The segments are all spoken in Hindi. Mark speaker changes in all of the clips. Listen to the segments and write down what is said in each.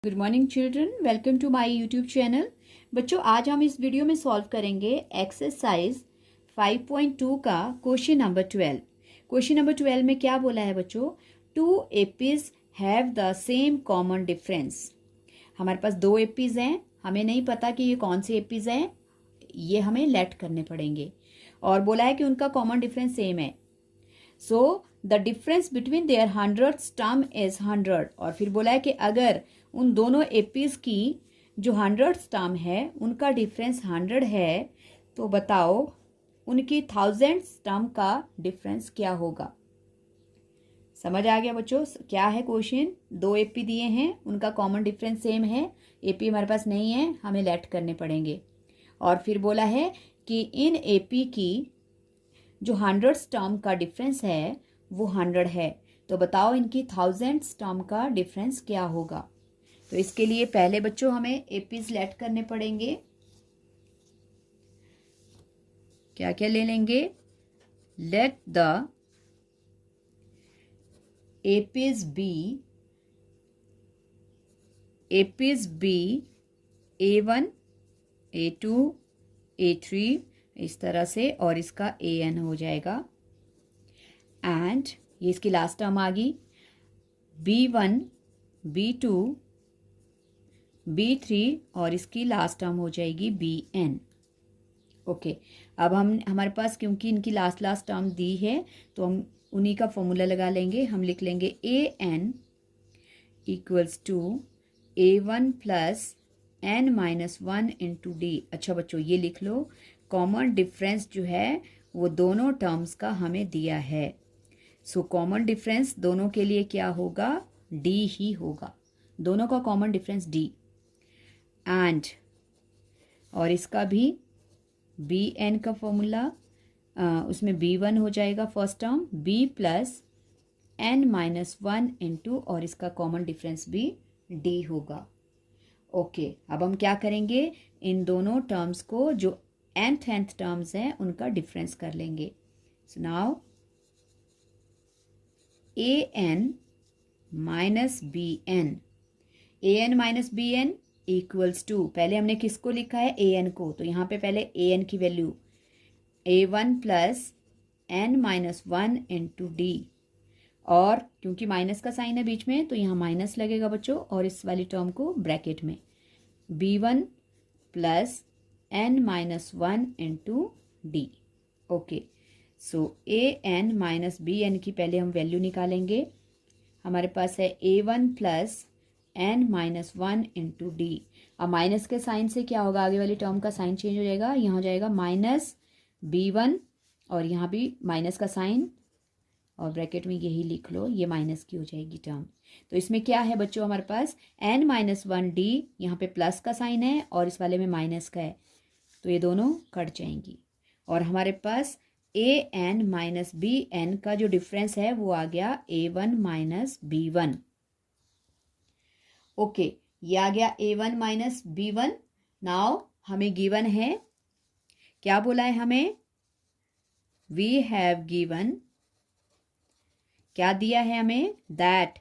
Speaker 1: Good morning children, welcome to my YouTube channel. बच्चों, आज हम इस वीडियो में सॉल्व करेंगे एक्सरसाइज 5.2 का क्वेश्चन नंबर 12। क्वेश्चन नंबर 12 में क्या बोला है बच्चों? Two APs have the same common difference. हमारे पास दो एपीज हैं, हमें नहीं पता कि ये कौन से एपीज हैं, ये हमें लेट करने पड़ेंगे। और बोला है कि उनका कॉमन डिफरेंस सेम है। So the difference between their hundreds term is 100। और फिर बोला है कि अगर उन दोनों एपीज की जो हंड्रेड्स टर्म है उनका डिफरेंस 100 है, तो बताओ उनकी थाउजेंड्स टर्म का डिफरेंस क्या होगा। समझ आ गया बच्चों? क्या है क्वेश्चन? दो एपी दिए हैं, उनका कॉमन डिफरेंस सेम है, एपी हमारे पास नहीं है, हमें लेट करने पड़ेंगे। और फिर बोला है कि इन एपी की जो हंड्रेड्स टर्म का डिफरेंस है वो 100 है, तो बताओ इनकी थाउजेंड्स टर्म का डिफरेंस क्या होगा। तो इसके लिए पहले बच्चों हमें एपीज लेट करने पड़ेंगे। क्या क्या ले लेंगे? Let the APs B A1, A2, A3 इस तरह से, और इसका AN हो जाएगा। एंड ये इसकी लास्ट टर्म आ गई B1, B2, B3 और इसकी लास्ट टर्म हो जाएगी BN। ओके, अब हमारे पास क्योंकि इनकी लास्ट टर्म दी है तो हम उन्हीं का फॉर्मूला लगा लेंगे। हम लिख लेंगे AN equals to A1 plus N-1 into D। अच्छा बच्चों, ये लिख लो, कॉमन डिफरेंस जो है वो दोनों टर्म्स का हमें दिया है। सो कॉमन डिफरेंस दोनों के लिए क्या होगा? D ही होगा, दोनों का कॉमन डिफरेंस D। एंड और इसका भी BN का फॉर्मूला, उसमें B1 हो जाएगा first term, B plus N-1 into, और इसका कॉमन डिफरेंस भी D होगा। ओके, अब हम क्या करेंगे? इन दोनों टर्म्स को जो nth टर्म्स हैं उनका डिफरेंस कर लेंगे। So now AN minus BN equals to, पहले हमने किसको लिखा है? AN को, तो यहाँ पे पहले AN की value A1 plus N-1 into D। और क्योंकि माइनस का साइन है बीच में तो यहाँ माइनस लगेगा बच्चों, और इस वाली टर्म को ब्रैकेट में B1 plus N-1 into D। Okay, so AN minus BN की पहले हम वैल्यू निकालेंगे। हमारे पास है A1 plus N-1 into D। अब माइनस के साइन से क्या होगा? आगे वाली टर्म का साइन चेंज हो जाएगा, यहाँ हो जाएगा माइनस B1, और यहाँ भी माइनस का साइन, और ब्रैकेट में यही लिख लो, ये माइनस की हो जाएगी टर्म। तो इसमें क्या है बच्चों? हमारे पास N-1D, यहाँ पे प्लस का साइन है और इस वाले में माइनस का है, तो ये दोनों कट जाएंगी। और हमारे पास AN माइनस BN का जो डिफरेंस है वो आ गया A1 माइनस B1। ओके, ये आ गया A1 माइनस B1। नाउ हमें गिवन है, क्या बोला है हमें? वी हैव गिवन, क्या दिया है हमें? दैट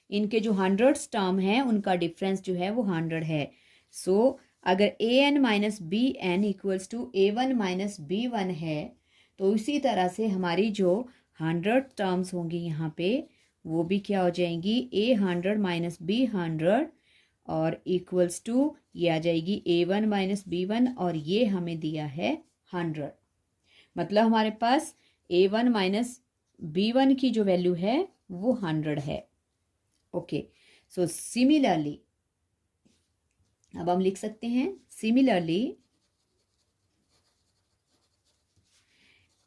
Speaker 1: इनके जो हंड्रेड्स टर्म है उनका डिफरेंस जो है वो 100 है। सो अगर AN minus BN equals to A1 minus B1 है, तो इसी तरह से हमारी जो 100 टर्म्स होंगी यहाँ पे वो भी क्या हो जाएंगी? A100 माइनस B100 और इक्वल्स टू ये आ जाएगी A1 माइनस B1, और ये हमें दिया है 100। मतलब हमारे पास A1 माइनस B1 की जो वैल्यू है वो 100 है। ओके, सो सिमिलरली अब हम लिख सकते हैं, similarly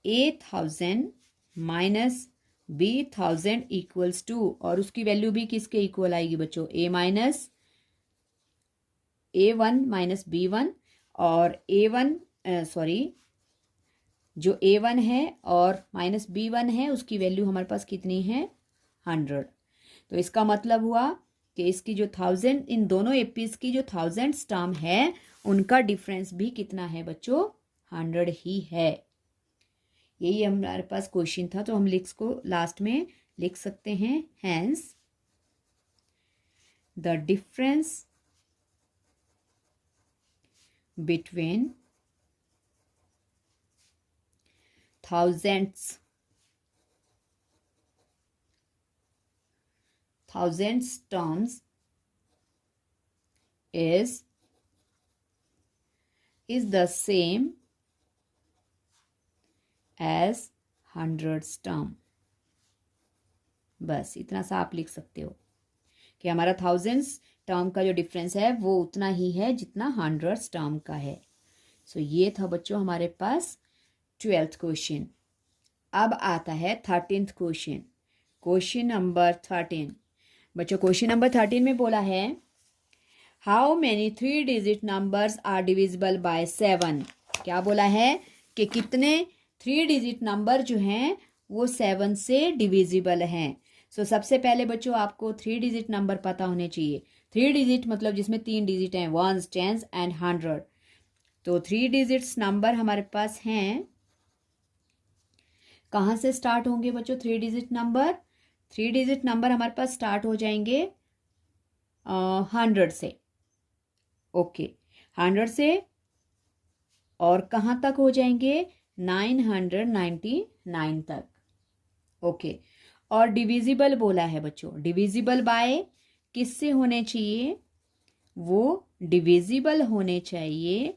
Speaker 1: A1000 minus B1000 equals to, और उसकी वैल्यू भी किसके इक्वल आएगी बच्चों? A minus A1 minus B1, और जो A1 है और माइनस B1 है उसकी वैल्यू हमारे पास कितनी है? 100। तो इसका मतलब हुआ कि इसकी जो 1000, इन दोनों एपीज की जो थाउजेंड्स टर्म है उनका डिफरेंस भी कितना है बच्चों? 100 ही है। यही हमारे पास क्वेश्चन था, तो हम लिख को लास्ट में लिख सकते हैं, hence the difference between thousands terms is the same as hundreds term। बस इतना सा आप लिख सकते हो कि हमारा थाउजेंड्स टर्म का जो डिफरेंस है वो उतना ही है जितना हंड्रेड्स टर्म का है। सो ये था बच्चों हमारे पास 12th क्वेश्चन। अब आता है 13th क्वेश्चन, क्वेश्चन नंबर 13। बच्चों क्वेश्चन नंबर 13 में बोला है how many 3 digit numbers are divisible by 7। क्या बोला है कि कितने 3 डिजिट नंबर जो हैं वो 7 से डिविजिबल हैं। सो सबसे पहले बच्चों आपको 3 डिजिट नंबर पता होने चाहिए। 3 डिजिट मतलब जिसमें 3 डिजिट हैं, वंस, टेंस एंड 100। तो 3 डिजिट्स नंबर हमारे पास हैं। कहाँ से स्टार्ट होंगे बच्चों 3 डिजिट नंबर? 3 डिजिट नंबर हमारे पास स्टार्ट हो जाएंगे 100 से। ओके 100 से और कहाँ तक हो जाएंगे 999 तक। ओके और डिविजिबल बोला है बच्चों, डिविजिबल बाय किससे होने चाहिए? वो डिविजिबल होने चाहिए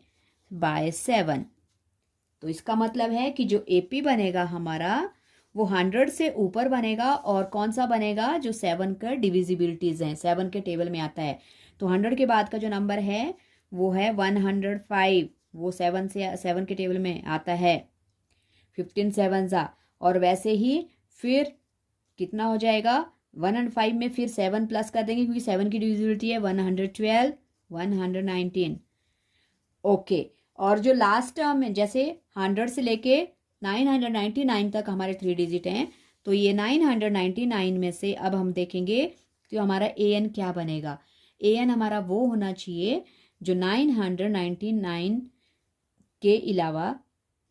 Speaker 1: बाय 7। तो इसका मतलब है कि जो एपी बनेगा हमारा वो 100 से ऊपर बनेगा और कौन सा बनेगा जो 7 का डिविजिबिलिटीज हैं, 7 के टेबल में आता है। तो 100 के बाद का जो नंबर है वो है 105, वो 7 के टेबल में आता है। 15 7 जा और वैसे ही फिर कितना हो जाएगा 105 में फिर 7 प्लस कर देंगे क्योंकि 7 की डिविजिबिलिटी है 112 119। ओके और जो लास्ट टर्म है जैसे 100 से लेके 999 तक हमारे 3 डिजिट हैं, तो ये 999 में से अब हम देखेंगे तो हमारा एन क्या बनेगा। एन हमारा वो होना चाहिए जो 999 के अलावा,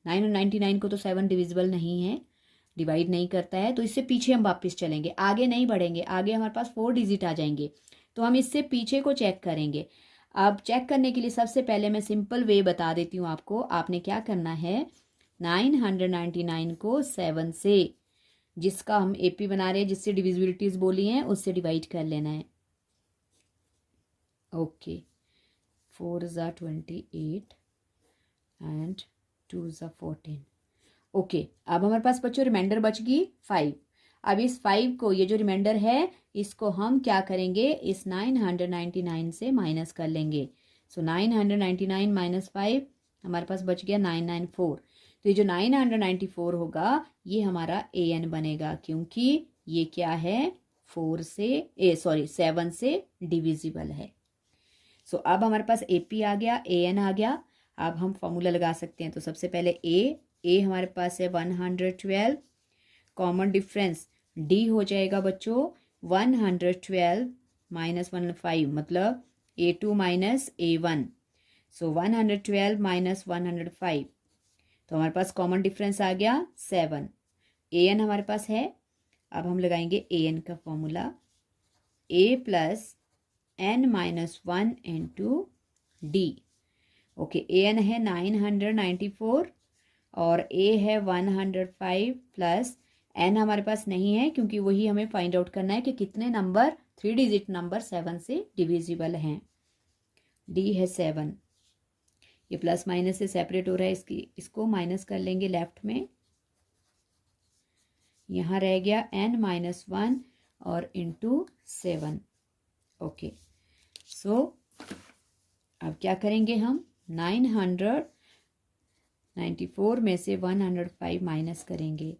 Speaker 1: 999 को तो 7 डिविजिबल नहीं है, डिवाइड नहीं करता है, तो इससे पीछे हम वापस चलेंगे, आगे नहीं बढ़ेंगे। आगे हमारे पास 4 डिजिट आ जाएंगे तो हम इससे पीछे को चेक करेंगे। अब चेक करने के लिए सबसे पहले मैं सिंपल वे बता देती हूँ आपको। आपने क्या करना है 999 को 7 से, जिसका हम एपी बना रहे हैं, जिससे डिविजिबिलिटीज बोली हैं, उससे डिवाइड कर लेना है। ओके 4 ज़ा 28 एंड 2 ज़ा 14। ओके अब हमारे पास बच्चों रिमाइंडर बच गई 5। अब इस 5 को, ये जो रिमाइंडर है, इसको हम क्या करेंगे इस 999 से माइनस कर लेंगे। सो 999 माइनस 5 हमारे पास बच गया 994। तो ये जो 994 होगा ये हमारा एन बनेगा क्योंकि ये क्या है 7 से डिविजिबल है। सो अब हमारे पास एपी आ गया, एन आ गया। अब हम फॉर्मूला लगा सकते हैं। तो सबसे पहले ए हमारे पास है 112, कॉमन डिफरेंस डी हो जाएगा बच्चों 112 माइनस 105 मतलब A2 माइनस A1। सो 112 माइनस 105, तो हमारे पास कॉमन डिफरेंस आ गया 7। एन हमारे पास है। अब हम लगाएंगे एन का formula, A plus N minus 1 into D. Okay N है 994 और ए है 105 प्लस एन हमारे पास नहीं है क्योंकि वही हमें फाइंड आउट करना है कि कितने नंबर 3 डिजिट नंबर 7 से डिविजिबल हैं। डी है 7, ये प्लस माइनस से सेपरेट हो रहा है, इसको माइनस कर लेंगे लेफ्ट में। यहाँ रह गया एन माइनस 1 और इंटू 7। ओके सो अब क्या करेंगे हम 994 में से 105 माइनस करेंगे,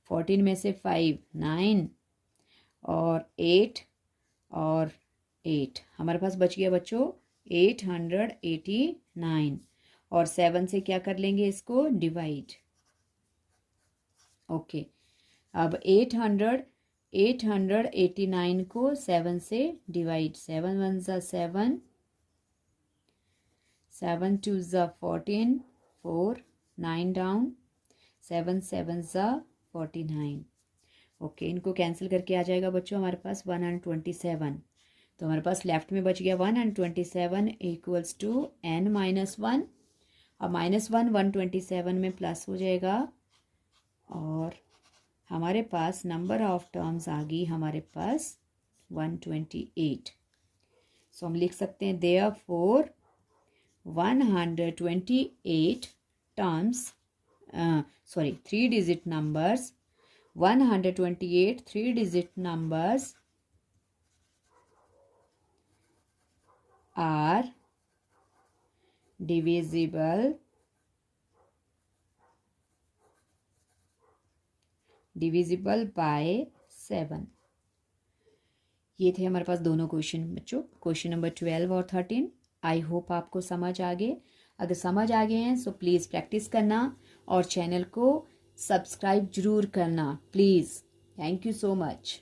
Speaker 1: 14 में से 5 9 और 8 और 8 हमारे पास बच गया बच्चों 889 और 7 से क्या कर लेंगे इसको डिवाइड। ओके अब 889 को 7 से डिवाइड, 7 1 ज़ा 7, 7 2 ज़ा 14, 4 9 डाउन, 7 7 ज़ा 49। ओके इनको कैंसिल करके आ जाएगा बच्चों हमारे पास 127। तो हमारे पास लेफ्ट में बच गया 127 इक्वल्स टू n-1। अब -1 127 में प्लस हो जाएगा और हमारे पास नंबर ऑफ टर्म्स आ गई हमारे पास 128। सो हम लिख सकते हैं therefore 128 terms, sorry 3 digit numbers, 128 3 digit numbers are divisible by 7। ये थे हमारे पास दोनों क्वेश्चन बच्चों, क्वेश्चन नंबर 12 और 13। आई होप आपको समझ आ गए। अगर समझ आ गए हैं सो प्लीज़ प्रैक्टिस करना और चैनल को सब्सक्राइब जरूर करना please. Thank you so much.